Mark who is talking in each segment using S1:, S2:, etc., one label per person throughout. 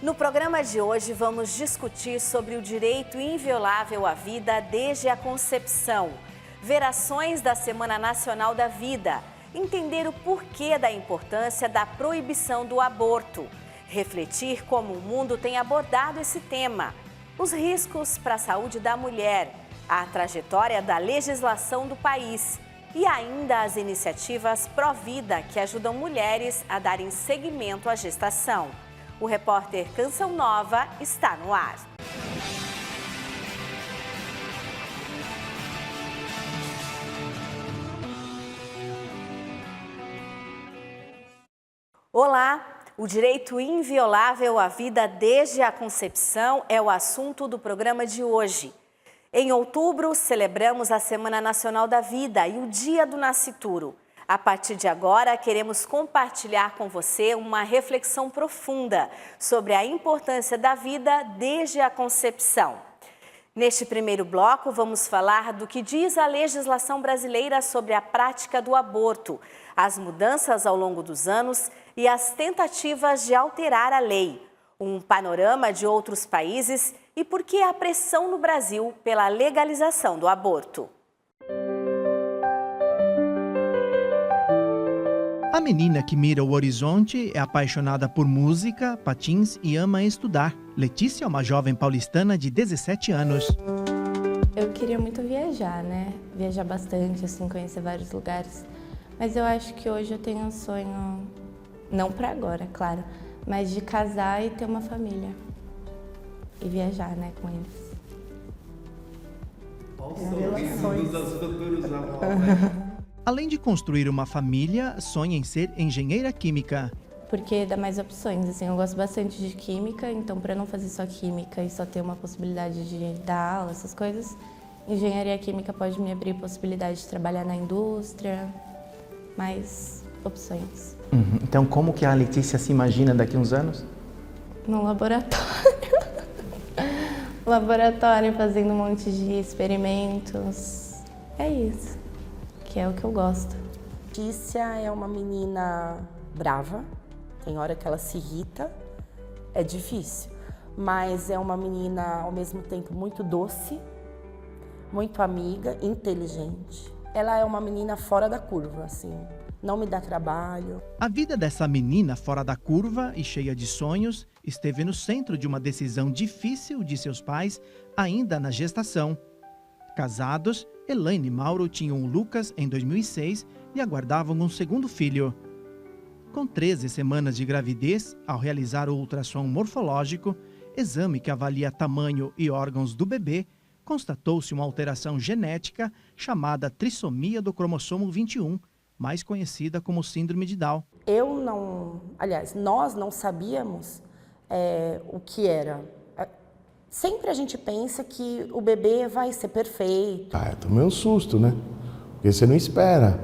S1: No programa de hoje vamos discutir sobre o direito inviolável à vida desde a concepção, ver ações da Semana Nacional da Vida, entender o porquê da importância da proibição do aborto, refletir como o mundo tem abordado esse tema, os riscos para a saúde da mulher, a trajetória da legislação do país e ainda as iniciativas pró-vida que ajudam mulheres a darem seguimento à gestação. O repórter Canção Nova está no ar. Olá! O direito inviolável à vida desde a concepção é o assunto do programa de hoje. Em outubro, celebramos a Semana Nacional da Vida e o Dia do Nascituro. A partir de agora, queremos compartilhar com você uma reflexão profunda sobre a importância da vida desde a concepção. Neste primeiro bloco, vamos falar do que diz a legislação brasileira sobre a prática do aborto, as mudanças ao longo dos anos e as tentativas de alterar a lei, um panorama de outros países e por que a pressão no Brasil pela legalização do aborto.
S2: A menina que mira o horizonte é apaixonada por música, patins e ama estudar. Letícia é uma jovem paulistana de 17 anos.
S3: Eu queria muito viajar, né? Viajar bastante, assim, conhecer vários lugares. Mas eu acho que hoje eu tenho um sonho, não para agora, claro, mas de casar e ter uma família. E viajar, né, com eles.
S4: Qual o dos futuros avós?
S2: Além de construir uma família, sonha em ser engenheira química.
S3: Porque dá mais opções, assim, eu gosto bastante de química, então para não fazer só química e só ter uma possibilidade de dar aula, essas coisas, engenharia química pode me abrir possibilidade de trabalhar na indústria, mais opções.
S5: Então, como que a Letícia se imagina daqui a uns anos?
S3: No laboratório. Laboratório, fazendo um monte de experimentos. É isso, que é o que eu gosto.
S6: Letícia é uma menina brava, tem hora que ela se irrita, é difícil, mas é uma menina ao mesmo tempo muito doce, muito amiga, inteligente. Ela é uma menina fora da curva, assim, não me dá trabalho.
S2: A vida dessa menina fora da curva e cheia de sonhos esteve no centro de uma decisão difícil de seus pais ainda na gestação. Casados, Elaine e Mauro tinham o Lucas em 2006 e aguardavam um segundo filho. Com 13 semanas de gravidez, ao realizar o ultrassom morfológico, exame que avalia tamanho e órgãos do bebê, constatou-se uma alteração genética chamada trissomia do cromossomo 21, mais conhecida como síndrome de Down.
S6: Nós não sabíamos o que era. Sempre a gente pensa que o bebê vai ser perfeito.
S4: Eu tomei um susto, né? Porque você não espera.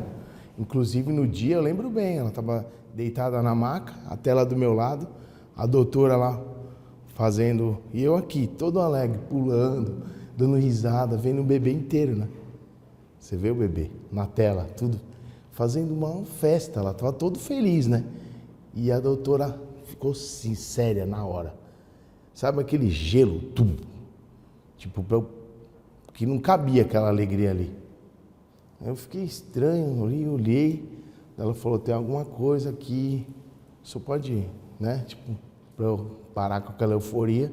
S4: Inclusive no dia, eu lembro bem, ela estava deitada na maca, a tela do meu lado, a doutora lá fazendo, e eu aqui, todo alegre, pulando, dando risada, vendo o bebê inteiro, né? Você vê o bebê na tela, tudo, fazendo uma festa, ela estava todo feliz, né? E a doutora ficou assim, séria na hora. Sabe aquele gelo, tudo, tipo, que não cabia aquela alegria ali. Eu fiquei estranho, olhei, ela falou, tem alguma coisa aqui, só pode ir, né? Tipo, para eu parar com aquela euforia,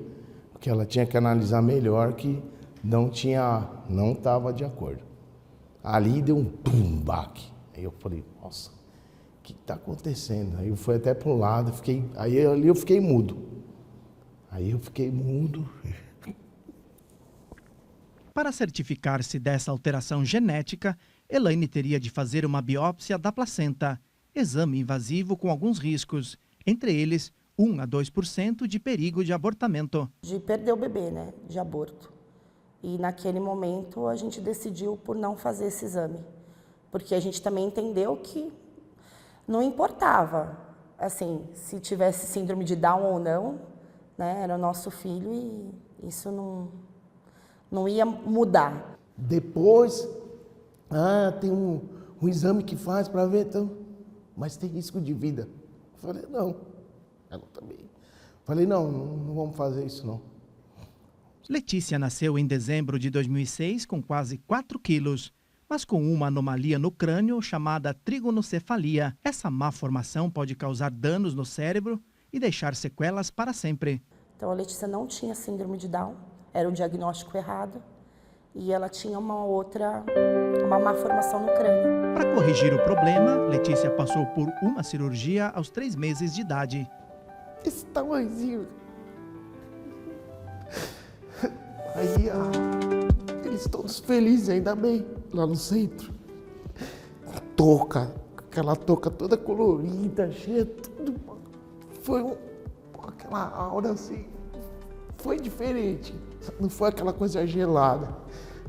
S4: porque ela tinha que analisar melhor que não estava de acordo. Ali deu um baque. Aí eu falei, nossa, o que está acontecendo? Aí eu fui até para o lado, ali eu fiquei mudo.
S2: Para certificar-se dessa alteração genética, Elaine teria de fazer uma biópsia da placenta, exame invasivo com alguns riscos, entre eles 1 a 2% de perigo de abortamento.
S6: De perder o bebê, né, de aborto. E naquele momento a gente decidiu por não fazer esse exame, porque a gente também entendeu que não importava, assim, se tivesse síndrome de Down ou não, né, era o nosso filho e isso não ia mudar.
S4: Depois, tem um exame que faz para ver, então, mas tem risco de vida. Eu falei, não, ela também. Falei, não vamos fazer isso não.
S2: Letícia nasceu em dezembro de 2006 com quase 4 quilos, mas com uma anomalia no crânio chamada trigonocefalia. Essa má formação pode causar danos no cérebro e deixar sequelas para sempre.
S6: Então a Letícia não tinha síndrome de Down, era o diagnóstico errado, e ela tinha uma má formação no crânio.
S2: Para corrigir o problema, Letícia passou por uma cirurgia aos 3 meses de idade.
S4: Esse tamanhozinho. Aí, eles todos felizes, ainda bem, lá no centro. Aquela touca toda colorida, cheia, tudo. Foi aquela aura assim, foi diferente. Não foi aquela coisa gelada.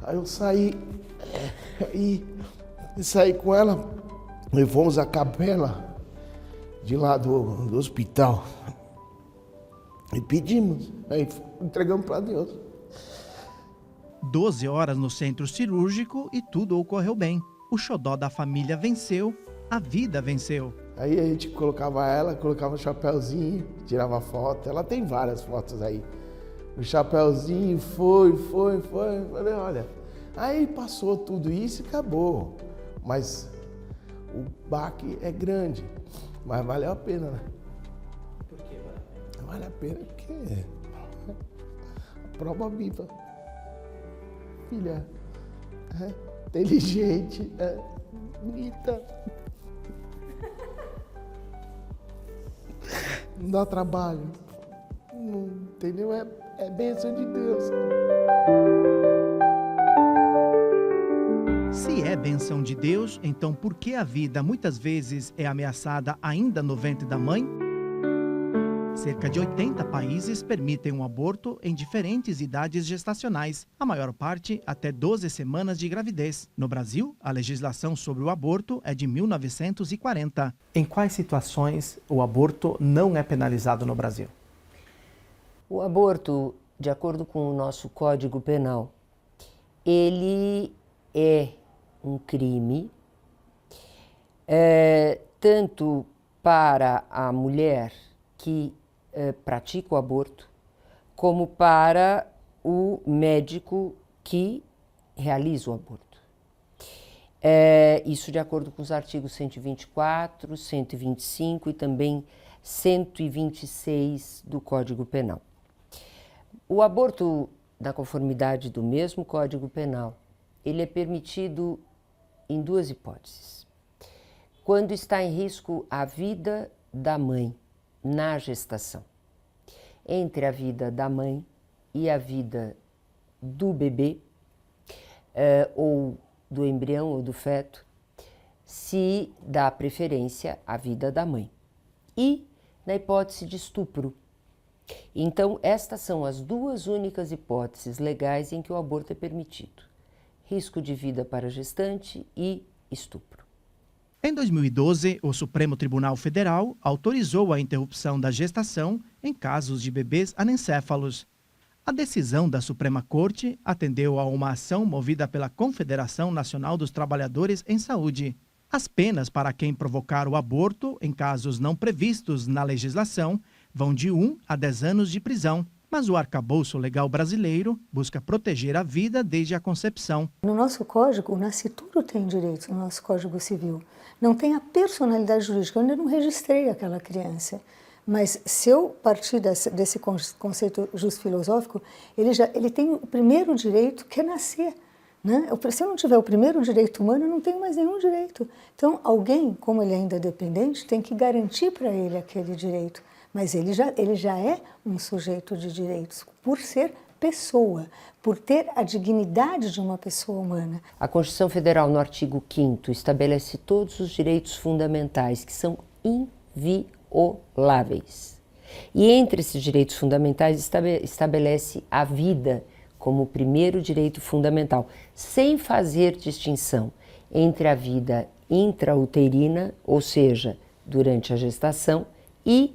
S4: Aí eu saí com ela e fomos à capela de lá do hospital. E pedimos, aí entregamos para Deus.
S2: 12 horas no centro cirúrgico e tudo ocorreu bem. O xodó da família venceu, a vida venceu.
S4: Aí a gente colocava o chapéuzinho, tirava foto. Ela tem várias fotos aí. O chapéuzinho foi. Falei, olha. Aí passou tudo isso e acabou. Mas o baque é grande. Mas valeu a pena, né?
S5: Por que
S4: vale a pena? Porque é a prova viva. Filha, inteligente, bonita. Não dá trabalho. Não, entendeu? É bênção de Deus.
S2: Se é bênção de Deus, então por que a vida muitas vezes é ameaçada ainda no ventre da mãe? Cerca de 80 países permitem um aborto em diferentes idades gestacionais, a maior parte até 12 semanas de gravidez. No Brasil, a legislação sobre o aborto é de 1940.
S5: Em quais situações o aborto não é penalizado no Brasil?
S7: O aborto, de acordo com o nosso Código Penal, ele é um crime, tanto para a mulher que pratica o aborto, como para o médico que realiza o aborto. Isso de acordo com os artigos 124, 125 e também 126 do Código Penal. O aborto, na conformidade do mesmo Código Penal, ele é permitido em 2 hipóteses. Quando está em risco a vida da mãe na gestação, entre a vida da mãe e a vida do bebê, ou do embrião ou do feto, se dá preferência à vida da mãe. E na hipótese de estupro. Então, estas são as 2 únicas hipóteses legais em que o aborto é permitido: risco de vida para a gestante e estupro.
S2: Em 2012, o Supremo Tribunal Federal autorizou a interrupção da gestação em casos de bebês anencéfalos. A decisão da Suprema Corte atendeu a uma ação movida pela Confederação Nacional dos Trabalhadores em Saúde. As penas para quem provocar o aborto em casos não previstos na legislação vão de 1 a 10 anos de prisão. Mas o arcabouço legal brasileiro busca proteger a vida desde a concepção.
S8: No nosso código, o nascituro tem direitos, no nosso Código Civil. Não tem a personalidade jurídica, eu ainda não registrei aquela criança. Mas se eu partir desse conceito justo-filosófico, ele tem o primeiro direito, que é nascer. Né? Se eu não tiver o primeiro direito humano, eu não tenho mais nenhum direito. Então, alguém, como ele ainda é dependente, tem que garantir para ele aquele direito. Mas ele já é um sujeito de direitos, por ser pessoa, por ter a dignidade de uma pessoa humana.
S7: A Constituição Federal, no artigo 5º, estabelece todos os direitos fundamentais que são invioláveis. E entre esses direitos fundamentais estabelece a vida como o primeiro direito fundamental, sem fazer distinção entre a vida intrauterina, ou seja, durante a gestação, e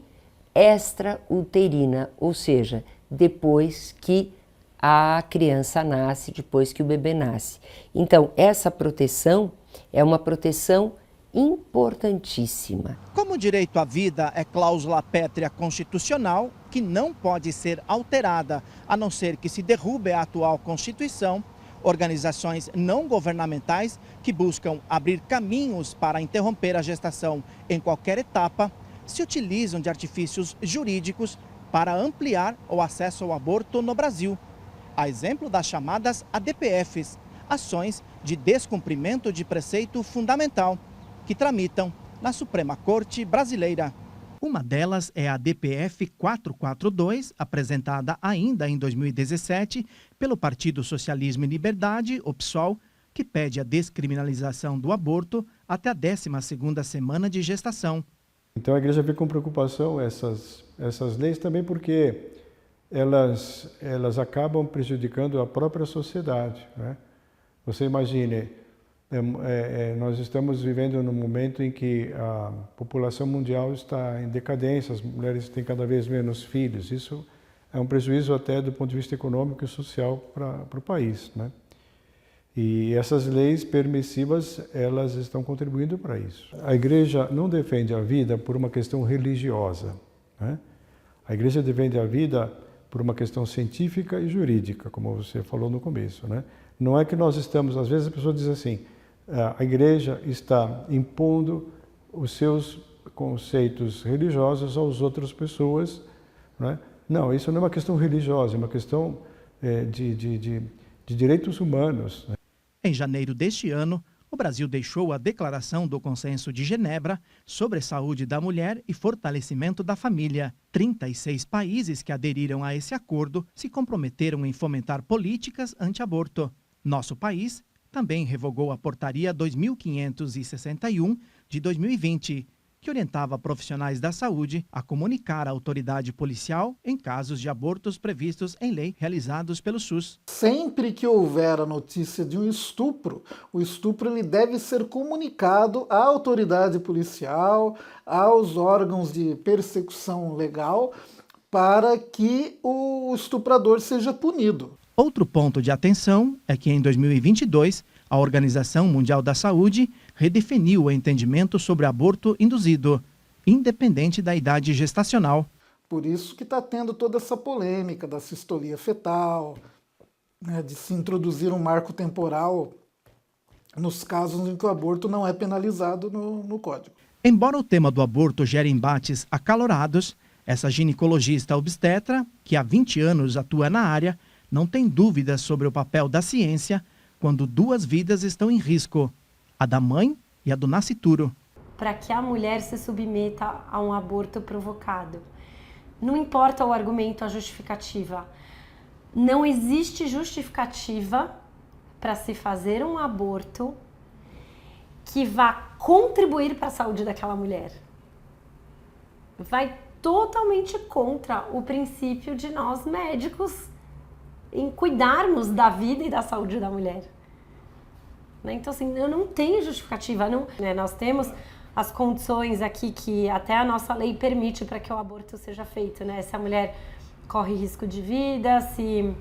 S7: extrauterina, ou seja, depois que a criança nasce, depois que o bebê nasce. Então, essa proteção é uma proteção importantíssima.
S2: Como o direito à vida é cláusula pétrea constitucional, que não pode ser alterada, a não ser que se derrube a atual Constituição, organizações não governamentais que buscam abrir caminhos para interromper a gestação em qualquer etapa, se utilizam de artifícios jurídicos para ampliar o acesso ao aborto no Brasil. A exemplo das chamadas ADPFs, ações de descumprimento de preceito fundamental, que tramitam na Suprema Corte Brasileira. Uma delas é a DPF 442, apresentada ainda em 2017 pelo Partido Socialismo e Liberdade, o PSOL, que pede a descriminalização do aborto até a 12ª semana de gestação.
S9: Então a igreja vê com preocupação essas leis também porque elas acabam prejudicando a própria sociedade, né? Você imagine, nós estamos vivendo num momento em que a população mundial está em decadência, as mulheres têm cada vez menos filhos. Isso é um prejuízo até do ponto de vista econômico e social para o país, né? E essas leis permissivas, elas estão contribuindo para isso. A igreja não defende a vida por uma questão religiosa, né? A igreja defende a vida por uma questão científica e jurídica, como você falou no começo, né? Não é que nós estamos, às vezes a pessoa diz assim, a igreja está impondo os seus conceitos religiosos às outras pessoas, né? Não, isso não é uma questão religiosa, é uma questão de direitos humanos, né?
S2: Em janeiro deste ano, o Brasil deixou a Declaração do Consenso de Genebra sobre saúde da mulher e fortalecimento da família. 36 países que aderiram a esse acordo se comprometeram em fomentar políticas anti-aborto. Nosso país também revogou a Portaria 2561 de 2020, que orientava profissionais da saúde a comunicar à autoridade policial em casos de abortos previstos em lei realizados pelo SUS.
S10: Sempre que houver a notícia de um estupro, o estupro ele deve ser comunicado à autoridade policial, aos órgãos de persecução legal, para que o estuprador seja punido.
S2: Outro ponto de atenção é que em 2022, a Organização Mundial da Saúde redefiniu o entendimento sobre aborto induzido, independente da idade gestacional.
S10: Por isso que está tendo toda essa polêmica da sistolia fetal, né, de se introduzir um marco temporal nos casos em que o aborto não é penalizado no Código.
S2: Embora o tema do aborto gere embates acalorados, essa ginecologista obstetra, que há 20 anos atua na área, não tem dúvidas sobre o papel da ciência quando duas vidas estão em risco, a da mãe e a do nascituro.
S11: Para que a mulher se submeta a um aborto provocado. Não importa o argumento, a justificativa. Não existe justificativa para se fazer um aborto que vá contribuir para a saúde daquela mulher. Vai totalmente contra o princípio de nós médicos em cuidarmos da vida e da saúde da mulher. Então, assim, eu não tenho justificativa. Não, né? Nós temos as condições aqui que até a nossa lei permite para que o aborto seja feito, né? Se a mulher corre risco de vida, se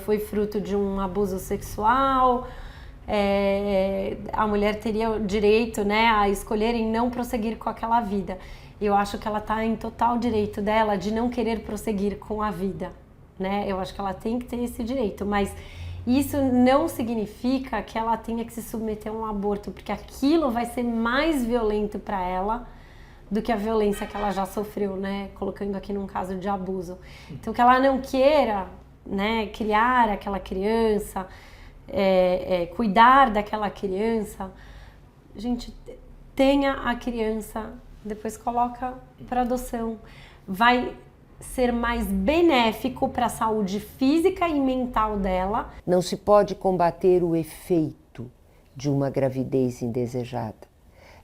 S11: foi fruto de um abuso sexual, a mulher teria o direito, né, a escolher em não prosseguir com aquela vida. Eu acho que ela está em total direito dela de não querer prosseguir com a vida, né? Eu acho que ela tem que ter esse direito, mas isso não significa que ela tenha que se submeter a um aborto, porque aquilo vai ser mais violento para ela do que a violência que ela já sofreu, né? Colocando aqui num caso de abuso. Então, que ela não queira, né, criar aquela criança, cuidar daquela criança, gente, tenha a criança, depois coloca para adoção. Vai ser mais benéfico para a saúde física e mental dela.
S7: Não se pode combater o efeito de uma gravidez indesejada.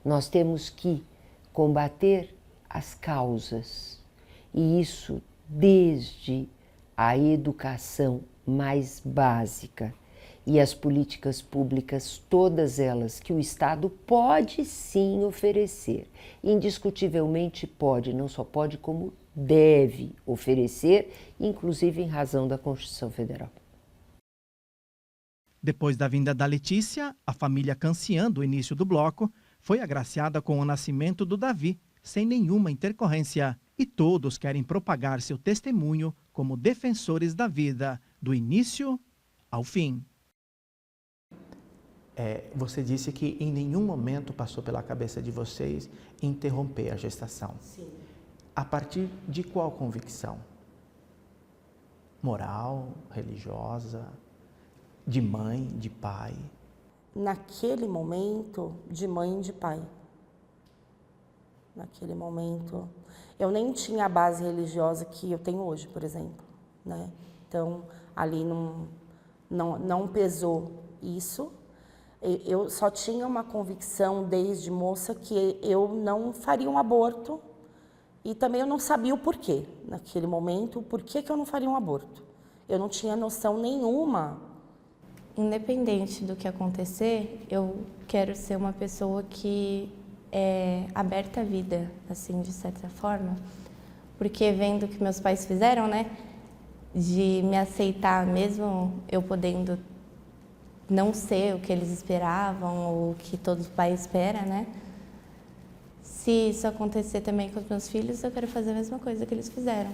S7: Nós temos que combater as causas, e isso desde a educação mais básica e as políticas públicas, todas elas que o Estado pode sim oferecer. Indiscutivelmente pode, não só pode, como deve oferecer, inclusive em razão da Constituição Federal.
S2: Depois da vinda da Letícia, a família Cancian, do início do bloco, foi agraciada com o nascimento do Davi, sem nenhuma intercorrência. e todos querem propagar seu testemunho como defensores da vida, do início ao fim.
S5: Você disse que em nenhum momento passou pela cabeça de vocês interromper a gestação.
S6: Sim.
S5: A partir de qual convicção? Moral, religiosa, de mãe, de pai?
S6: Naquele momento, de mãe e de pai. Naquele momento, eu nem tinha a base religiosa que eu tenho hoje, por exemplo, né? Então, ali não pesou isso. Eu só tinha uma convicção desde moça que eu não faria um aborto e também eu não sabia o porquê, naquele momento, o porquê que eu não faria um aborto. Eu não tinha noção nenhuma.
S3: Independente do que acontecer, eu quero ser uma pessoa que é aberta à vida, assim, de certa forma, porque vendo o que meus pais fizeram, né, de me aceitar mesmo eu podendo não ser o que eles esperavam ou o que todo pai espera, né? Se isso acontecer também com os meus filhos, eu quero fazer a mesma coisa que eles fizeram.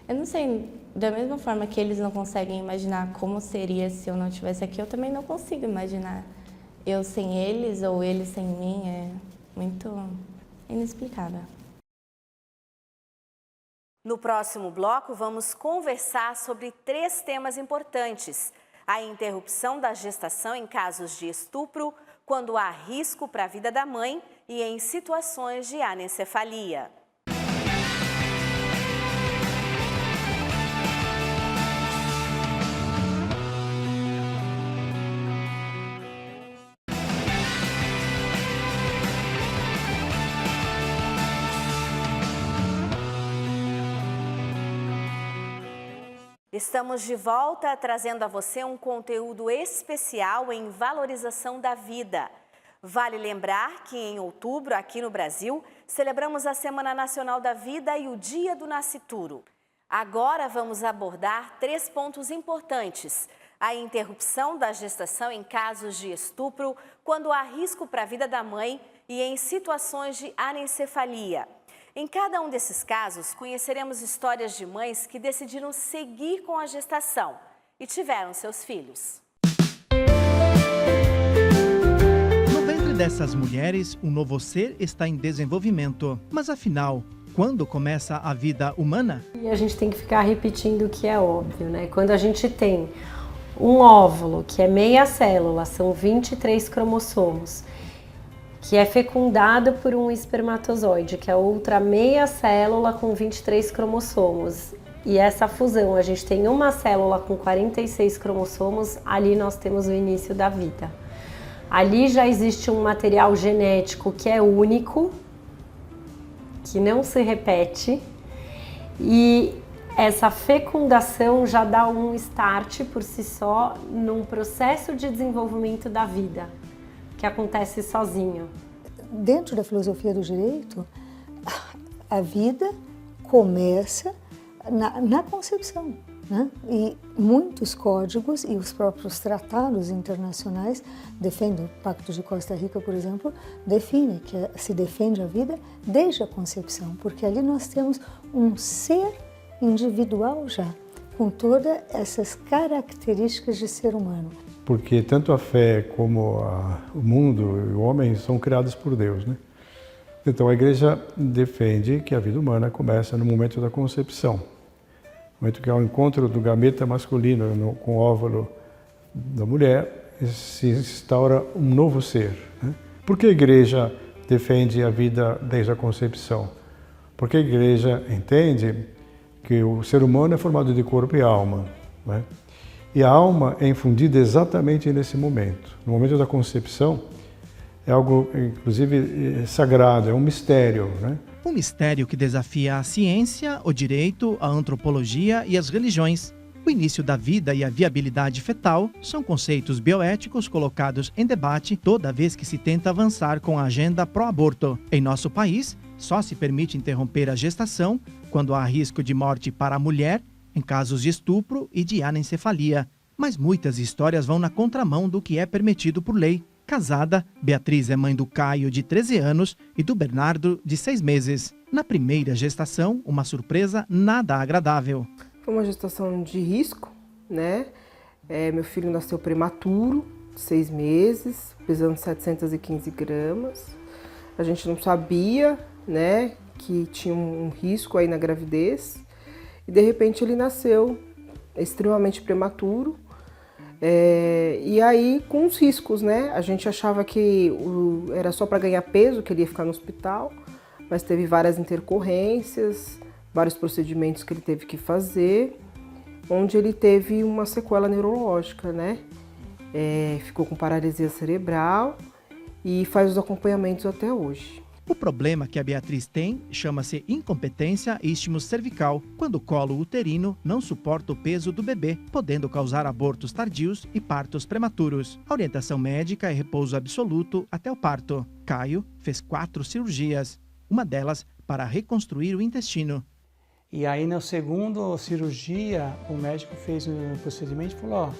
S3: Eu não sei, da mesma forma que eles não conseguem imaginar como seria se eu não estivesse aqui, eu também não consigo imaginar eu sem eles ou eles sem mim. É muito inexplicável.
S1: No próximo bloco, vamos conversar sobre 3 temas importantes: a interrupção da gestação em casos de estupro, quando há risco para a vida da mãe e em situações de anencefalia. Estamos de volta trazendo a você um conteúdo especial em valorização da vida. Vale lembrar que em outubro, aqui no Brasil, celebramos a Semana Nacional da Vida e o Dia do Nascituro. Agora vamos abordar 3 pontos importantes: a interrupção da gestação em casos de estupro, quando há risco para a vida da mãe e em situações de anencefalia. Em cada um desses casos, conheceremos histórias de mães que decidiram seguir com a gestação e tiveram seus filhos.
S2: No ventre dessas mulheres, um novo ser está em desenvolvimento. Mas afinal, quando começa a vida humana?
S11: E a gente tem que ficar repetindo o que é óbvio, né? Quando a gente tem um óvulo, que é meia célula, são 23 cromossomos, que é fecundado por um espermatozoide, que é outra meia célula com 23 cromossomos. E essa fusão, a gente tem uma célula com 46 cromossomos, ali nós temos o início da vida. Ali já existe um material genético que é único, que não se repete, e essa fecundação já dá um start por si só num processo de desenvolvimento da vida, que acontece sozinho.
S8: Dentro da filosofia do direito, a vida começa na concepção, né? E muitos códigos e os próprios tratados internacionais defendem, o Pacto de Costa Rica, por exemplo, define que se defende a vida desde a concepção, porque ali nós temos um ser individual já, com todas essas características de ser humano.
S9: Porque tanto a fé como o mundo e o homem são criados por Deus, né? Então a Igreja defende que a vida humana começa no momento da concepção, no momento que há o encontro do gameta masculino com o óvulo da mulher, se instaura um novo ser, né? Por que a Igreja defende a vida desde a concepção? Porque a Igreja entende que o ser humano é formado de corpo e alma, né? E a alma é infundida exatamente nesse momento. No momento da concepção, é algo, inclusive, sagrado, é um mistério, né?
S2: Um mistério que desafia a ciência, o direito, a antropologia e as religiões. O início da vida e a viabilidade fetal são conceitos bioéticos colocados em debate toda vez que se tenta avançar com a agenda pró-aborto. Em nosso país, só se permite interromper a gestação quando há risco de morte para a mulher, em casos de estupro e de anencefalia. Mas muitas histórias vão na contramão do que é permitido por lei. Casada, Beatriz é mãe do Caio, de 13 anos, e do Bernardo, de 6 meses. Na primeira gestação, uma surpresa nada agradável.
S12: Foi uma gestação de risco, né? Meu filho nasceu prematuro, 6 meses, pesando 715 gramas. A gente não sabia, né, que tinha um risco aí na gravidez. E de repente ele nasceu extremamente prematuro. E aí com os riscos, né? A gente achava que era só para ganhar peso, que ele ia ficar no hospital, mas teve várias intercorrências, vários procedimentos que ele teve que fazer, onde ele teve uma sequela neurológica, né? Ficou com paralisia cerebral e faz os acompanhamentos até hoje.
S2: O problema que a Beatriz tem chama-se incompetência isthmus cervical, quando o colo uterino não suporta o peso do bebê, podendo causar abortos tardios e partos prematuros. A orientação médica é repouso absoluto até o parto. Caio fez 4 cirurgias, uma delas para reconstruir o intestino.
S13: E aí na segunda cirurgia, o médico fez um procedimento e falou,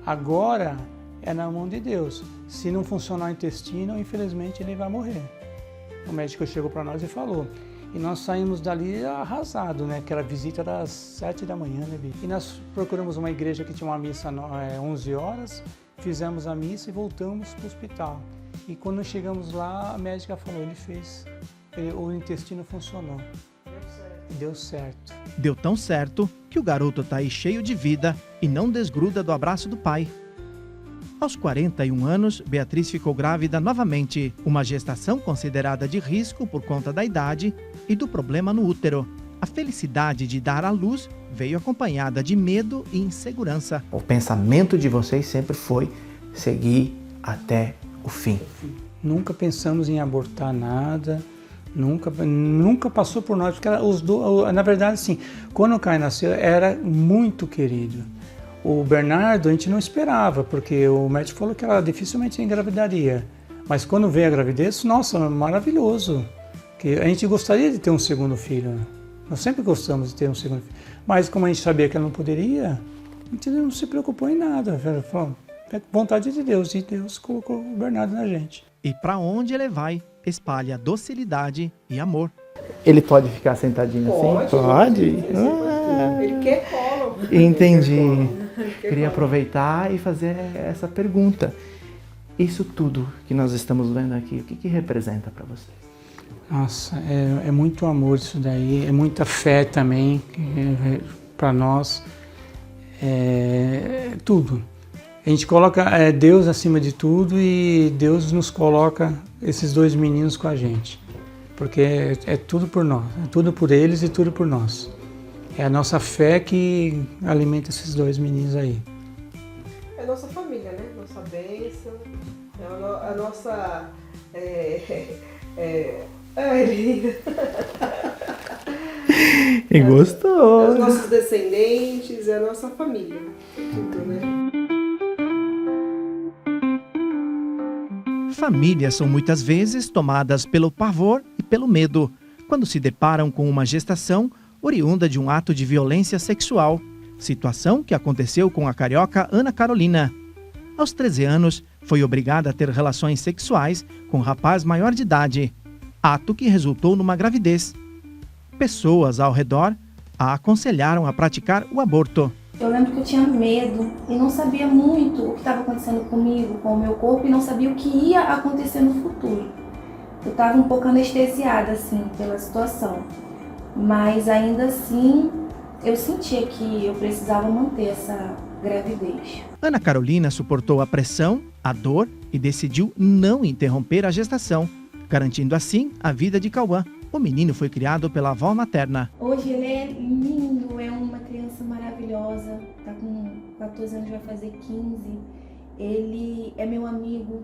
S13: agora é na mão de Deus. Se não funcionar o intestino, infelizmente ele vai morrer. O médico chegou para nós e falou. E nós saímos dali arrasados, né? Que era visita das 7 da manhã, né, Bi? E nós procuramos uma igreja que tinha uma missa 11 horas, fizemos a missa e voltamos para o hospital. E quando chegamos lá, a médica falou, o intestino funcionou. Deu certo.
S2: Deu tão certo que o garoto está aí cheio de vida e não desgruda do abraço do pai. Aos 41 anos, Beatriz ficou grávida novamente, uma gestação considerada de risco por conta da idade e do problema no útero. A felicidade de dar à luz veio acompanhada de medo e insegurança.
S5: O pensamento de vocês sempre foi seguir até o fim.
S13: Nunca pensamos em abortar nada, nunca passou por nós, porque na verdade, assim, quando o Caio nasceu, era muito querido. O Bernardo a gente não esperava, porque o médico falou que ela dificilmente engravidaria. Mas quando veio a gravidez, nossa, maravilhoso. Que a gente gostaria de ter um segundo filho. Nós sempre gostamos de ter um segundo filho. Mas como a gente sabia que ela não poderia, a gente não se preocupou em nada. Falou, é vontade de Deus, e Deus colocou o Bernardo na gente.
S2: E para onde ele vai, espalha docilidade e amor.
S5: Ele pode ficar sentadinho assim? Pode.
S12: Ele quer colo.
S5: Entendi. Queria aproveitar e fazer essa pergunta. Isso tudo que nós estamos vendo aqui, o que representa para vocês?
S13: Nossa, é muito amor isso daí, é muita fé também para nós. Tudo. A gente coloca Deus acima de tudo e Deus nos coloca esses 2 meninos com a gente. Porque é tudo por nós, é tudo por eles e tudo por nós. É a nossa fé que alimenta esses 2 meninos aí.
S12: É a nossa família, né? Nossa bênção, a nossa... linda.
S5: E gostou.
S12: Os nossos descendentes, é a nossa família. Tudo, né?
S2: Famílias são muitas vezes tomadas pelo pavor e pelo medo, quando se deparam com uma gestação oriunda de um ato de violência sexual, situação que aconteceu com a carioca Ana Carolina. Aos 13 anos, foi obrigada a ter relações sexuais com um rapaz maior de idade, ato que resultou numa gravidez. Pessoas ao redor a aconselharam a praticar o aborto.
S3: Eu lembro que eu tinha medo e não sabia muito o que estava acontecendo comigo, com o meu corpo, e não sabia o que ia acontecer no futuro. Eu estava um pouco anestesiada, assim, pela situação. Mas ainda assim, eu sentia que eu precisava manter essa gravidez.
S2: Ana Carolina suportou a pressão, a dor e decidiu não interromper a gestação, garantindo assim a vida de Cauã. O menino foi criado pela avó materna.
S3: Hoje ele é lindo, é uma criança maravilhosa, tá com 14 anos, vai fazer 15. Ele é meu amigo,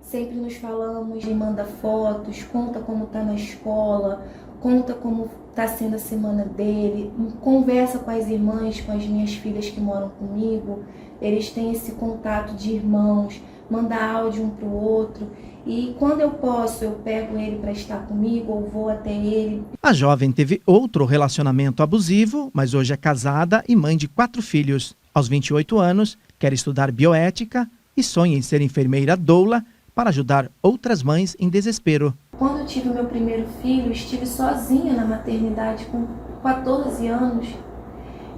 S3: sempre nos falamos, me manda fotos, conta como tá na escola, conta como tá sendo a semana dele, conversa com as irmãs, com as minhas filhas que moram comigo. Eles têm esse contato de irmãos, manda áudio um pro outro. E quando eu posso, eu pego ele para estar comigo ou vou até ele.
S2: A jovem teve outro relacionamento abusivo, mas hoje é casada e mãe de 4 filhos. Aos 28 anos, quer estudar bioética e sonha em ser enfermeira doula para ajudar outras mães em desespero.
S14: Quando eu tive o meu primeiro filho, estive sozinha na maternidade com 14 anos.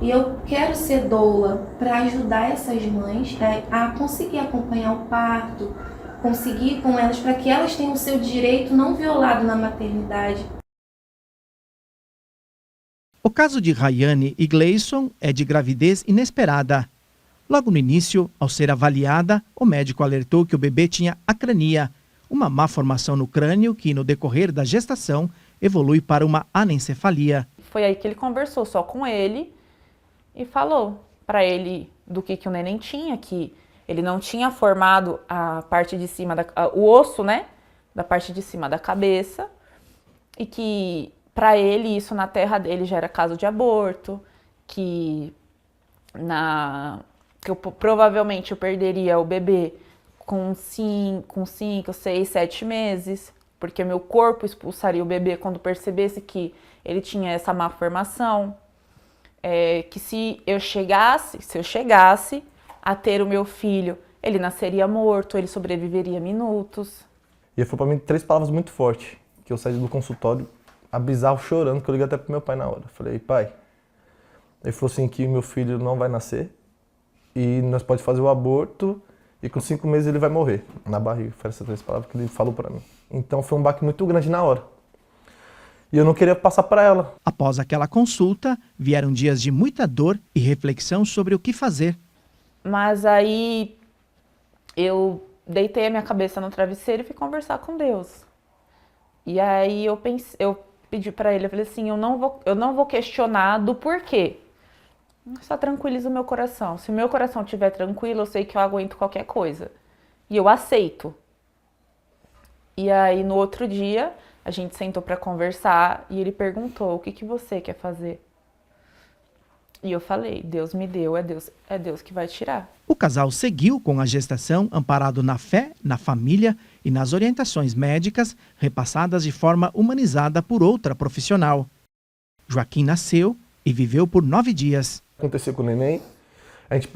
S14: E eu quero ser doula para ajudar essas mães a conseguir acompanhar o parto, conseguir com elas para que elas tenham o seu direito não violado na maternidade.
S2: O caso de Rayane e Gleison é de gravidez inesperada. Logo no início, ao ser avaliada, o médico alertou que o bebê tinha acrania, uma má formação no crânio que, no decorrer da gestação, evolui para uma anencefalia.
S15: Foi aí que ele conversou só com ele e falou para ele do que o neném tinha, que ele não tinha formado a parte de cima, o osso, né, da parte de cima da cabeça, e que para ele isso na terra dele já era caso de aborto, que provavelmente eu perderia o bebê com 5, 6, 7 meses, porque meu corpo expulsaria o bebê quando percebesse que ele tinha essa má formação. Que se eu chegasse a ter o meu filho, ele nasceria morto, ele sobreviveria minutos.
S16: E foi para mim 3 palavras muito fortes, que eu saí do consultório abisado, chorando, que eu liguei até pro meu pai na hora. Falei, pai, ele falou assim que meu filho não vai nascer e nós pode fazer o aborto e com 5 meses ele vai morrer na barriga. Foi essas 3 palavras que ele falou para mim. Então foi um baque muito grande na hora. E eu não queria passar para ela.
S2: Após aquela consulta, vieram dias de muita dor e reflexão sobre o que fazer.
S15: Mas aí eu deitei a minha cabeça no travesseiro e fui conversar com Deus. E aí eu pedi para ele, eu falei assim, eu não vou questionar do porquê. Só tranquiliza o meu coração. Se o meu coração estiver tranquilo, eu sei que eu aguento qualquer coisa. E eu aceito. E aí no outro dia a gente sentou para conversar e ele perguntou, o que você quer fazer? E eu falei, Deus me deu, é Deus que vai tirar.
S2: O casal seguiu com a gestação amparado na fé, na família e nas orientações médicas repassadas de forma humanizada por outra profissional. Joaquim nasceu e viveu por 9 dias.
S16: Aconteceu com o neném, a gente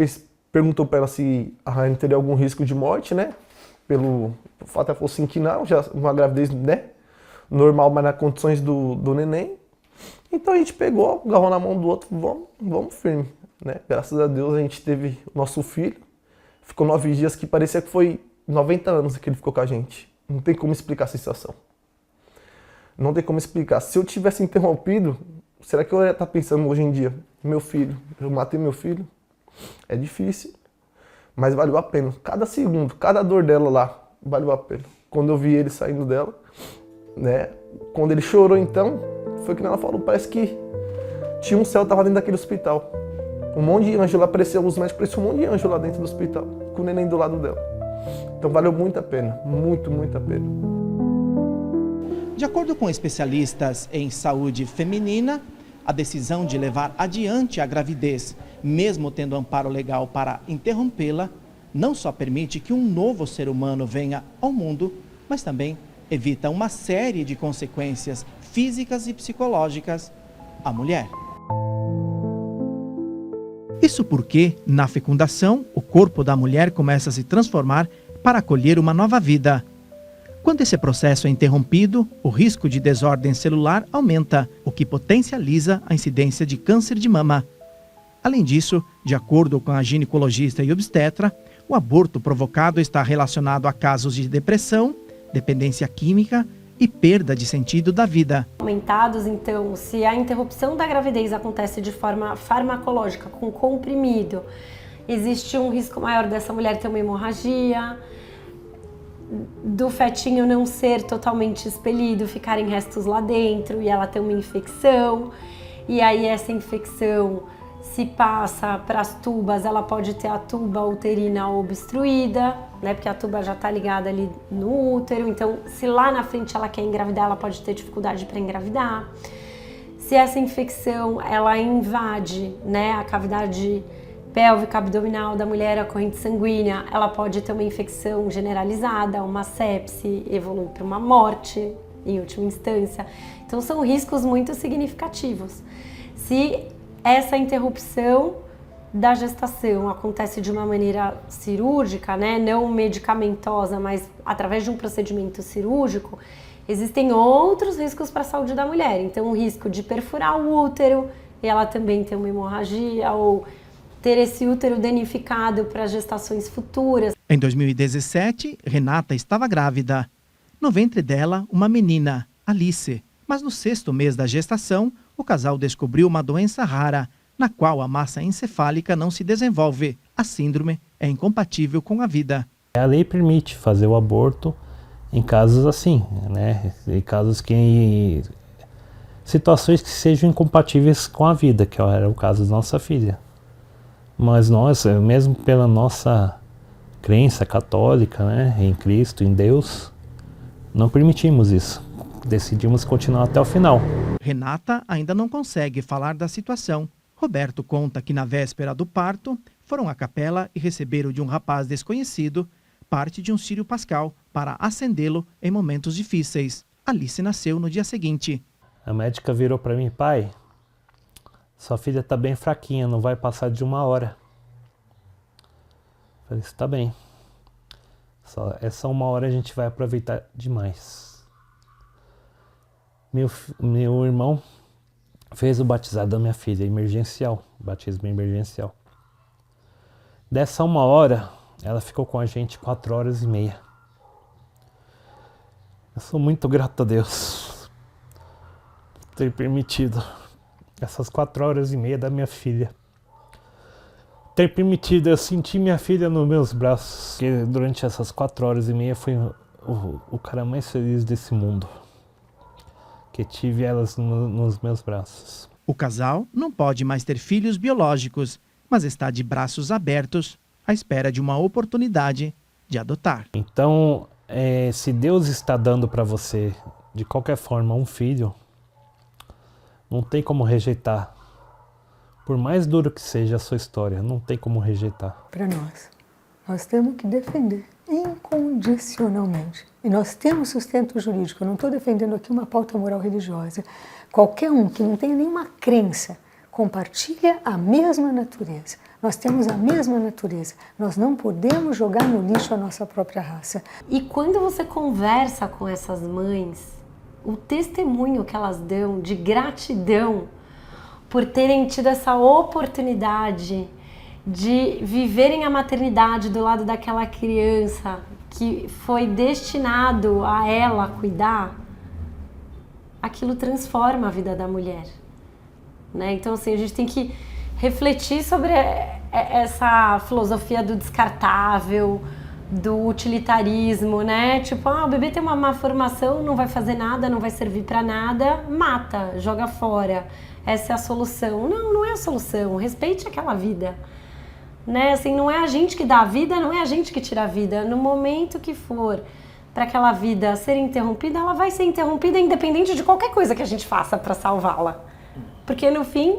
S16: perguntou para ela se a Rayane teria algum risco de morte, né? Pelo fato ela falou assim que não, já uma gravidez, né? Normal, mas nas condições do neném. Então a gente pegou, agarrou na mão do outro, vamos firme, né? Graças a Deus a gente teve o nosso filho, ficou 9 dias que parecia que foi 90 anos que ele ficou com a gente. Não tem como explicar a sensação. Não tem como explicar. Se eu tivesse interrompido, será que eu ia estar pensando hoje em dia, meu filho, eu matei meu filho? É difícil, mas valeu a pena. Cada segundo, cada dor dela lá, valeu a pena. Quando eu vi ele saindo dela, né? Quando ele chorou então, foi que ela falou, parece que tinha um céu, tava dentro daquele hospital. Um monte de anjo lá, apareceu, os médicos, apareceu um monte de anjo lá dentro do hospital, com o neném do lado dela. Então valeu muito a pena, muito a pena.
S2: De acordo com especialistas em saúde feminina, a decisão de levar adiante a gravidez, mesmo tendo amparo legal para interrompê-la, não só permite que um novo ser humano venha ao mundo, mas também evita uma série de consequências físicas e psicológicas à mulher. Isso porque, na fecundação, o corpo da mulher começa a se transformar para acolher uma nova vida. Quando esse processo é interrompido, o risco de desordem celular aumenta, o que potencializa a incidência de câncer de mama. Além disso, de acordo com a ginecologista e obstetra, o aborto provocado está relacionado a casos de depressão, dependência química e perda de sentido da vida.
S11: Aumentados, então, se a interrupção da gravidez acontece de forma farmacológica, com comprimido, existe um risco maior dessa mulher ter uma hemorragia, do fetinho não ser totalmente expelido, ficarem restos lá dentro e ela ter uma infecção, e aí essa infecção se passa para as tubas, ela pode ter a tuba uterina obstruída, né, porque a tuba já está ligada ali no útero, então se lá na frente ela quer engravidar, ela pode ter dificuldade para engravidar. Se essa infecção ela invade, né, a cavidade pélvica abdominal da mulher, a corrente sanguínea, ela pode ter uma infecção generalizada, uma sepse, evolui para uma morte em última instância. Então são riscos muito significativos. Se essa interrupção da gestação acontece de uma maneira cirúrgica, né, não medicamentosa, mas através de um procedimento cirúrgico, existem outros riscos para a saúde da mulher. Então, o risco de perfurar o útero e ela também ter uma hemorragia ou ter esse útero danificado para gestações futuras.
S2: Em 2017, Renata estava grávida. No ventre dela, uma menina, Alice. Mas no 6º mês da gestação, o casal descobriu uma doença rara, na qual a massa encefálica não se desenvolve. A síndrome é incompatível com a vida.
S17: A lei permite fazer o aborto em casos assim, né? Em casos que... situações que sejam incompatíveis com a vida, que era o caso da nossa filha. Mas nós, mesmo pela nossa crença católica, né, em Cristo, em Deus, não permitimos isso. Decidimos continuar até o final.
S2: Renata ainda não consegue falar da situação. Roberto conta que na véspera do parto, foram à capela e receberam de um rapaz desconhecido parte de um círio pascal para acendê-lo em momentos difíceis. Alice nasceu no dia seguinte.
S17: A médica virou para mim: pai, sua filha está bem fraquinha, não vai passar de 1 hora. Eu falei: está bem. Só essa 1 hora a gente vai aproveitar demais. Meu irmão fez o batizado da minha filha, emergencial, batismo emergencial. Dessa 1 hora, ela ficou com a gente 4 horas e meia. Eu sou muito grato a Deus por ter permitido essas 4 horas e meia da minha filha. Ter permitido eu sentir minha filha nos meus braços. Porque durante essas 4 horas e meia fui o cara mais feliz desse mundo. Que tive elas nos meus braços.
S2: O casal não pode mais ter filhos biológicos, mas está de braços abertos à espera de uma oportunidade de adotar.
S17: Então, se Deus está dando para você, de qualquer forma, um filho, não tem como rejeitar. Por mais duro que seja a sua história, não tem como rejeitar.
S8: Para nós temos que defender incondicionalmente. E nós temos sustento jurídico. Eu não estou defendendo aqui uma pauta moral religiosa. Qualquer um que não tenha nenhuma crença compartilha a mesma natureza. Nós temos a mesma natureza. Nós não podemos jogar no lixo a nossa própria raça.
S11: E quando você conversa com essas mães, o testemunho que elas dão de gratidão por terem tido essa oportunidade de viverem a maternidade do lado daquela criança que foi destinado a ela cuidar, aquilo transforma a vida da mulher, né? Então, assim, a gente tem que refletir sobre essa filosofia do descartável, do utilitarismo, né? Tipo, o bebê tem uma má formação, não vai fazer nada, não vai servir para nada, mata, joga fora. Essa é a solução. Não, não é a solução. Respeite aquela vida. Né? Assim, não é a gente que dá a vida, não é a gente que tira a vida. No momento que for para aquela vida ser interrompida, ela vai ser interrompida independente de qualquer coisa que a gente faça para salvá-la. Porque no fim,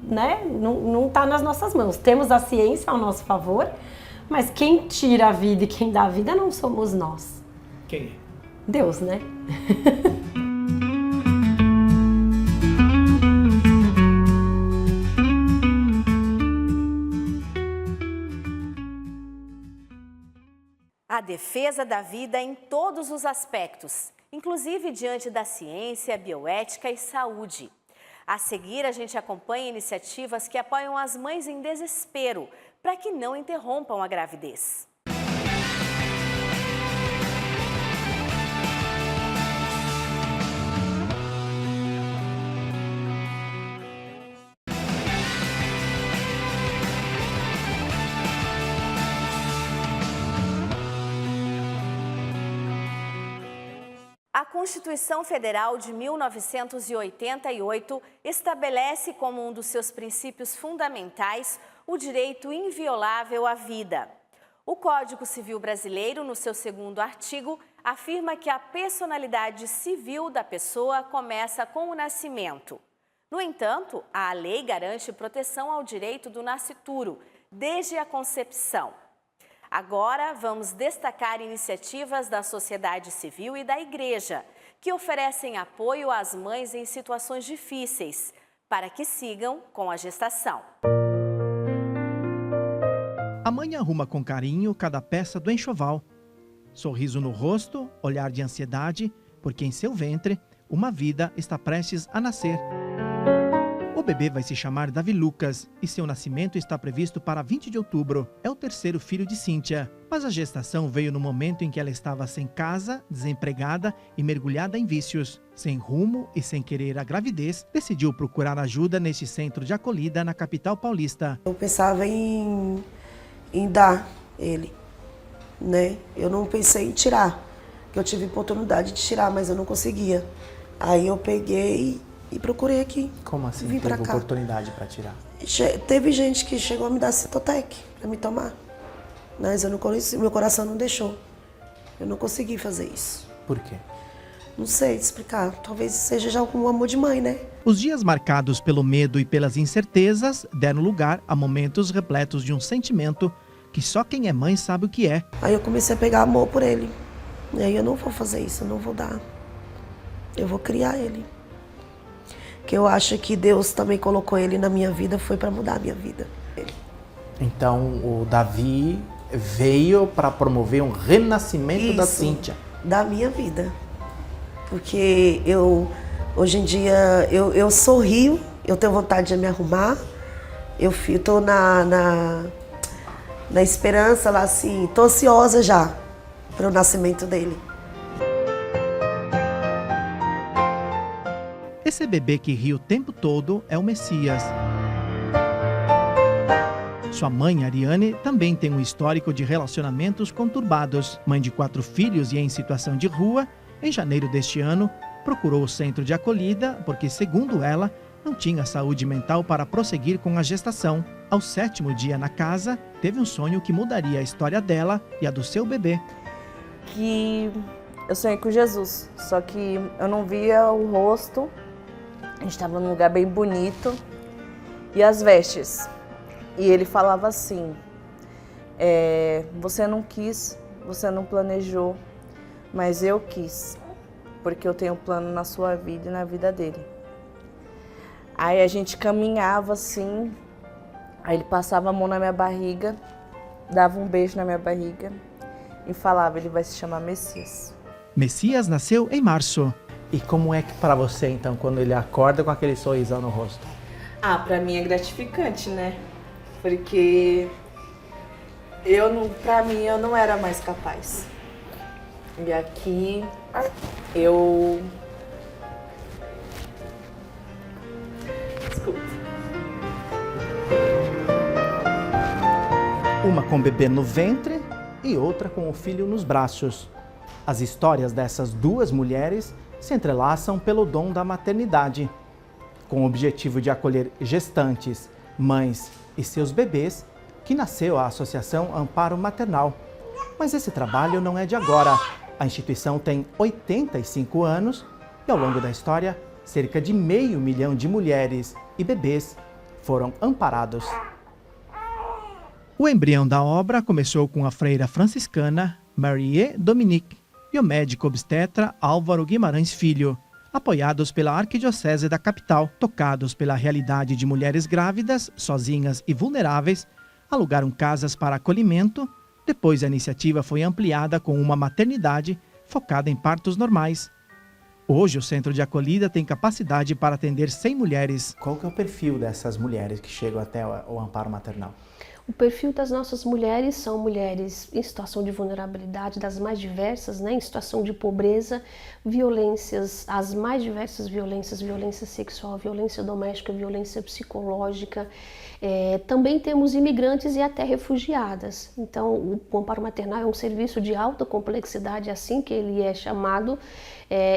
S11: né, não está nas nossas mãos. Temos a ciência ao nosso favor, mas quem tira a vida e quem dá a vida não somos nós.
S2: Quem é?
S11: Deus, né?
S1: A defesa da vida em todos os aspectos, inclusive diante da ciência, bioética e saúde. A seguir, a gente acompanha iniciativas que apoiam as mães em desespero para que não interrompam a gravidez. A Constituição Federal de 1988 estabelece como um dos seus princípios fundamentais o direito inviolável à vida. O Código Civil Brasileiro, no seu 2º artigo, afirma que a personalidade civil da pessoa começa com o nascimento. No entanto, a lei garante proteção ao direito do nascituro, desde a concepção. Agora, vamos destacar iniciativas da sociedade civil e da igreja, que oferecem apoio às mães em situações difíceis, para que sigam com a gestação.
S2: A mãe arruma com carinho cada peça do enxoval. Sorriso no rosto, olhar de ansiedade, porque em seu ventre uma vida está prestes a nascer. O bebê vai se chamar Davi Lucas e seu nascimento está previsto para 20 de outubro. É o terceiro filho de Cíntia, mas a gestação veio no momento em que ela estava sem casa, desempregada e mergulhada em vícios. Sem rumo e sem querer a gravidez, decidiu procurar ajuda neste centro de acolhida na capital paulista.
S6: Eu pensava em dar ele, né? Eu não pensei em tirar, que eu tive oportunidade de tirar, mas eu não conseguia. Aí eu peguei e procurei aqui.
S5: Como assim?
S6: Vim pra cá.
S5: Oportunidade para tirar?
S6: Teve gente que chegou a me dar Citotec para me tomar, mas eu não consegui, meu coração não deixou. Eu não consegui fazer isso.
S5: Por quê?
S6: Não sei te explicar. Talvez seja já algum amor de mãe, né?
S2: Os dias marcados pelo medo e pelas incertezas deram lugar a momentos repletos de um sentimento que só quem é mãe sabe o que é.
S6: Aí eu comecei a pegar amor por ele. E aí eu não vou fazer isso, eu não vou dar. Eu vou criar ele. Que eu acho que Deus também colocou ele na minha vida, foi para mudar a minha vida.
S5: Então o Davi veio para promover um renascimento da Cíntia.
S6: Da minha vida. Porque hoje em dia, eu sorrio, eu tenho vontade de me arrumar, eu tô na esperança lá assim, tô ansiosa já para o nascimento dele.
S2: Esse bebê que ri o tempo todo é o Messias. Sua mãe, Ariane, também tem um histórico de relacionamentos conturbados. Mãe de 4 filhos e em situação de rua, em janeiro deste ano, procurou o centro de acolhida porque, segundo ela, não tinha saúde mental para prosseguir com a gestação. Ao 7º dia na casa, teve um sonho que mudaria a história dela e a do seu bebê.
S18: Que eu sonhei com Jesus, só que eu não via o rosto, a gente estava num lugar bem bonito, e as vestes. E ele falava assim, você não quis, você não planejou, mas eu quis, porque eu tenho um plano na sua vida e na vida dele. Aí a gente caminhava assim, aí ele passava a mão na minha barriga, dava um beijo na minha barriga e falava, ele vai se chamar Messias.
S2: Messias nasceu em março.
S5: E como é que para você, então, quando ele acorda com aquele sorrisão no rosto?
S18: Pra mim é gratificante, né? Porque pra mim, eu não era mais capaz. E aqui, eu... Desculpa.
S2: Uma com o bebê no ventre e outra com o filho nos braços. As histórias dessas duas mulheres se entrelaçam pelo dom da maternidade. Com o objetivo de acolher gestantes, mães e seus bebês, que nasceu a Associação Amparo Maternal. Mas esse trabalho não é de agora. A instituição tem 85 anos e, ao longo da história, cerca de 500 mil de mulheres e bebês foram amparados. O embrião da obra começou com a freira franciscana Marie Dominique e o médico obstetra Álvaro Guimarães Filho, apoiados pela Arquidiocese da capital, tocados pela realidade de mulheres grávidas, sozinhas e vulneráveis, alugaram casas para acolhimento. Depois a iniciativa foi ampliada com uma maternidade focada em partos normais. Hoje o centro de acolhida tem capacidade para atender 100 mulheres.
S5: Qual que é o perfil dessas mulheres que chegam até o amparo maternal?
S19: O perfil das nossas mulheres são mulheres em situação de vulnerabilidade, das mais diversas, né? Em situação de pobreza, violências, as mais diversas violências, violência sexual, violência doméstica, violência psicológica. Também temos imigrantes e até refugiadas. Então, o amparo maternal é um serviço de alta complexidade, assim que ele é chamado,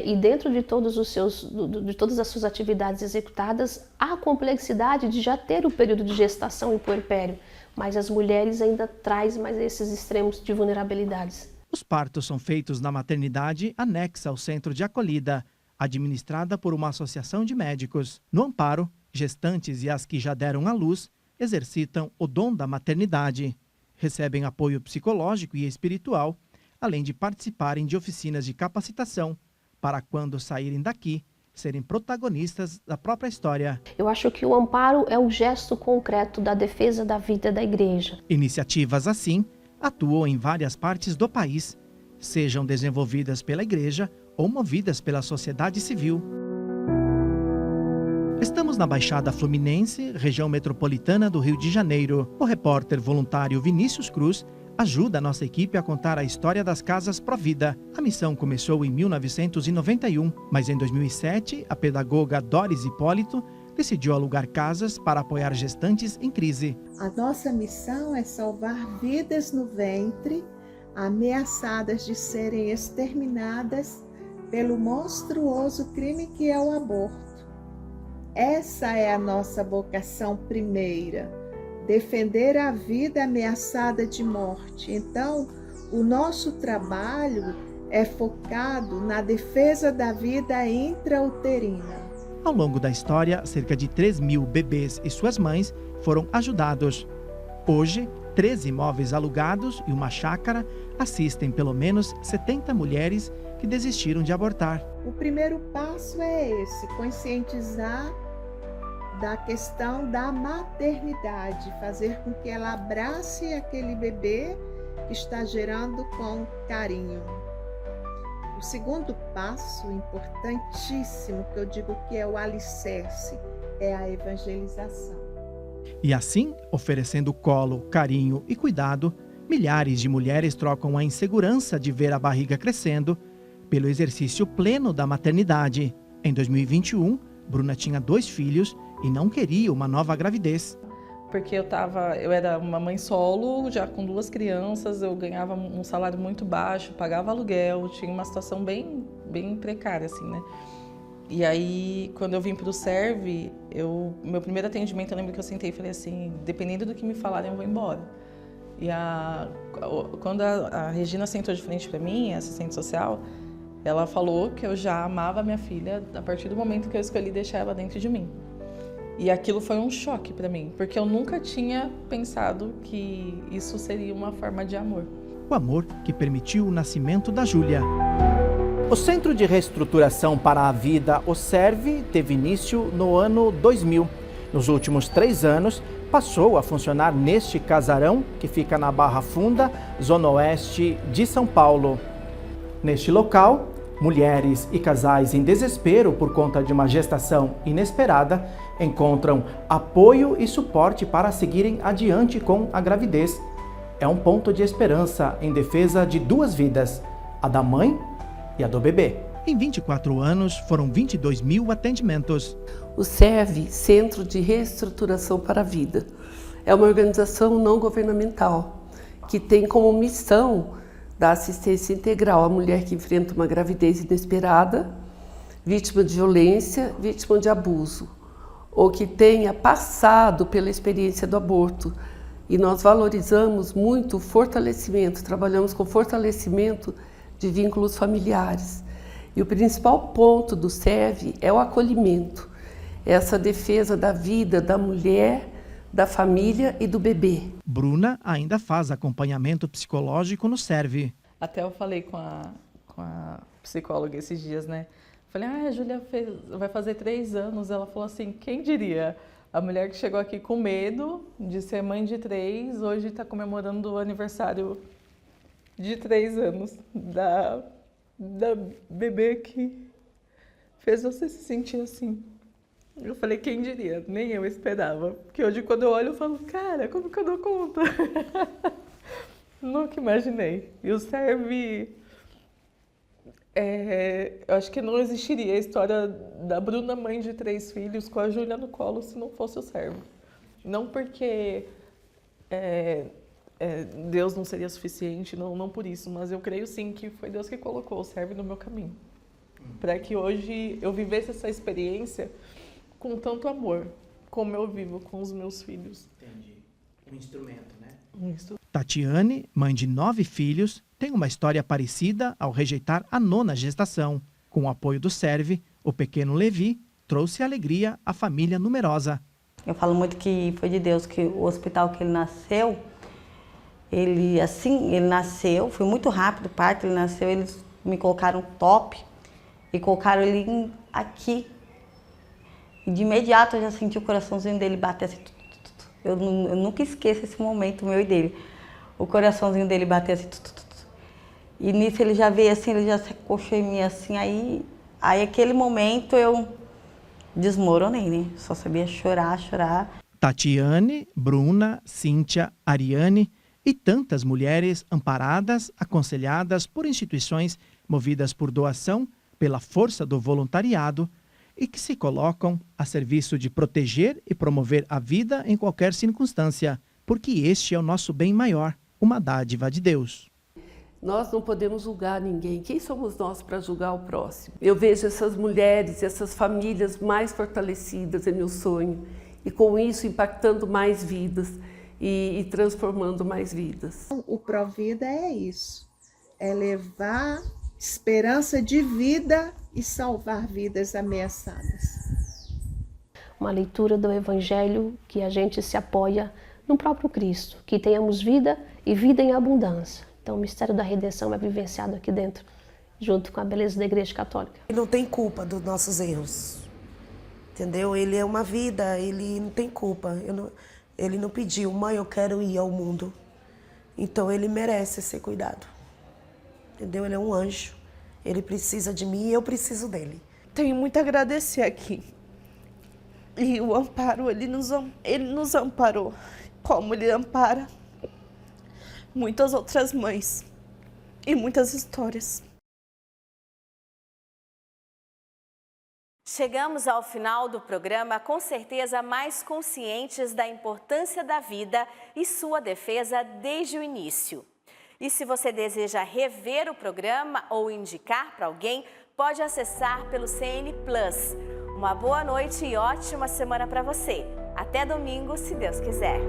S19: e dentro de todas as suas atividades executadas, há a complexidade de já ter o período de gestação e puerpério, mas as mulheres ainda trazem mais esses extremos de vulnerabilidades.
S2: Os partos são feitos na maternidade anexa ao centro de acolhida, administrada por uma associação de médicos. No amparo, gestantes e as que já deram à luz exercitam o dom da maternidade. Recebem apoio psicológico e espiritual, além de participarem de oficinas de capacitação, para quando saírem daqui, serem protagonistas da própria história.
S19: Eu acho que o amparo é o gesto concreto da defesa da vida da igreja.
S2: Iniciativas assim atuam em várias partes do país, sejam desenvolvidas pela igreja ou movidas pela sociedade civil. Estamos na Baixada Fluminense, região metropolitana do Rio de Janeiro. O repórter voluntário Vinícius Cruz ajuda a nossa equipe a contar a história das Casas Provida. A missão começou em 1991, mas em 2007, a pedagoga Doris Hipólito decidiu alugar casas para apoiar gestantes em crise.
S20: A nossa missão é salvar vidas no ventre, ameaçadas de serem exterminadas pelo monstruoso crime que é o aborto. Essa é a nossa vocação primeira, defender a vida ameaçada de morte. Então, o nosso trabalho é focado na defesa da vida intrauterina.
S2: Ao longo da história, cerca de 3.000 bebês e suas mães foram ajudados. Hoje, 13 imóveis alugados e uma chácara assistem pelo menos 70 mulheres que desistiram de abortar.
S20: O primeiro passo é esse, conscientizar da questão da maternidade, fazer com que ela abrace aquele bebê que está gerando com carinho. O segundo passo, importantíssimo, que eu digo que é o alicerce, é a evangelização.
S2: E assim, oferecendo colo, carinho e cuidado, milhares de mulheres trocam a insegurança de ver a barriga crescendo pelo exercício pleno da maternidade. Em 2021, Bruna tinha 2 filhos e não queria uma nova gravidez.
S15: Porque eu era uma mãe solo, já com 2 crianças, eu ganhava um salário muito baixo, pagava aluguel, tinha uma situação bem precária, assim, né? E aí, quando eu vim para o Serve, meu primeiro atendimento, eu lembro que eu sentei e falei assim, dependendo do que me falarem, eu vou embora. E quando a Regina sentou de frente para mim, a assistente social, ela falou que eu já amava a minha filha a partir do momento que eu escolhi deixar ela dentro de mim. E aquilo foi um choque para mim, porque eu nunca tinha pensado que isso seria uma forma de amor.
S2: O amor que permitiu o nascimento da Júlia. O Centro de Reestruturação para a Vida, o SERVE, teve início no ano 2000. Nos últimos 3 anos, passou a funcionar neste casarão, que fica na Barra Funda, zona oeste de São Paulo. Neste local, mulheres e casais em desespero por conta de uma gestação inesperada encontram apoio e suporte para seguirem adiante com a gravidez. É um ponto de esperança em defesa de 2 vidas, a da mãe e a do bebê. Em 24 anos, foram 22.000 atendimentos.
S21: O SERVE, Centro de Reestruturação para a Vida, é uma organização não governamental que tem como missão dar assistência integral à mulher que enfrenta uma gravidez inesperada, vítima de violência, vítima de abuso, ou que tenha passado pela experiência do aborto. E nós valorizamos muito o fortalecimento, trabalhamos com fortalecimento de vínculos familiares. E o principal ponto do SERVE é o acolhimento, essa defesa da vida da mulher, da família e do bebê.
S2: Bruna ainda faz acompanhamento psicológico no SERVE.
S15: Até eu falei com a psicóloga esses dias, né? Falei, a Júlia vai fazer 3 anos. Ela falou assim, quem diria? A mulher que chegou aqui com medo de ser mãe de 3, hoje está comemorando o aniversário de 3 anos da bebê que fez você se sentir assim. Eu falei, quem diria? Nem eu esperava. Porque hoje, quando eu olho, eu falo, cara, como que eu dou conta? Nunca imaginei. E o SERVE, eu acho que não existiria a história da Bruna, mãe de 3 filhos, com a Júlia no colo, se não fosse o SERVE. Não porque Deus não seria suficiente, não por isso, mas eu creio sim que foi Deus que colocou o SERVE no meu caminho. Para que hoje eu vivesse essa experiência com tanto amor, como eu vivo com os meus filhos.
S2: Entendi. Um instrumento, né? Tatiane, mãe de 9 filhos, tem uma história parecida ao rejeitar a 9ª gestação. Com o apoio do SERVE, o pequeno Levi trouxe alegria à família numerosa.
S22: Eu falo muito que foi de Deus, que o hospital que ele nasceu, ele nasceu, foi muito rápido o parto, ele nasceu, eles me colocaram top e colocaram ele aqui. E de imediato eu já senti o coraçãozinho dele bater assim. Eu nunca esqueço esse momento meu e dele. O coraçãozinho dele bater assim. E nisso ele já veio assim, ele já se acochou em mim assim. Aí aquele momento eu desmoronei, né? Só sabia chorar, chorar.
S2: Tatiane, Bruna, Cíntia, Ariane e tantas mulheres amparadas, aconselhadas por instituições movidas por doação, pela força do voluntariado e que se colocam a serviço de proteger e promover a vida em qualquer circunstância, porque este é o nosso bem maior, uma dádiva de Deus.
S21: Nós não podemos julgar ninguém. Quem somos nós para julgar o próximo? Eu vejo essas mulheres, essas famílias mais fortalecidas, é meu sonho, e com isso impactando mais vidas e transformando mais vidas.
S20: O Provida é isso, é levar esperança de vida e salvar vidas ameaçadas.
S19: Uma leitura do Evangelho que a gente se apoia no próprio Cristo, que tenhamos vida e vida em abundância. Então o mistério da redenção é vivenciado aqui dentro, junto com a beleza da Igreja Católica.
S4: Ele não tem culpa dos nossos erros, entendeu? Ele é uma vida, ele não tem culpa. Ele não pediu, mãe, eu quero ir ao mundo. Então ele merece ser cuidado. Entendeu? Ele é um anjo. Ele precisa de mim e eu preciso dele.
S10: Tenho muito a agradecer aqui. E o amparo, ele nos amparou, como ele ampara muitas outras mães e muitas histórias.
S1: Chegamos ao final do programa, com certeza mais conscientes da importância da vida e sua defesa desde o início. E se você deseja rever o programa ou indicar para alguém, pode acessar pelo CN Plus. Uma boa noite e ótima semana para você. Até domingo, se Deus quiser.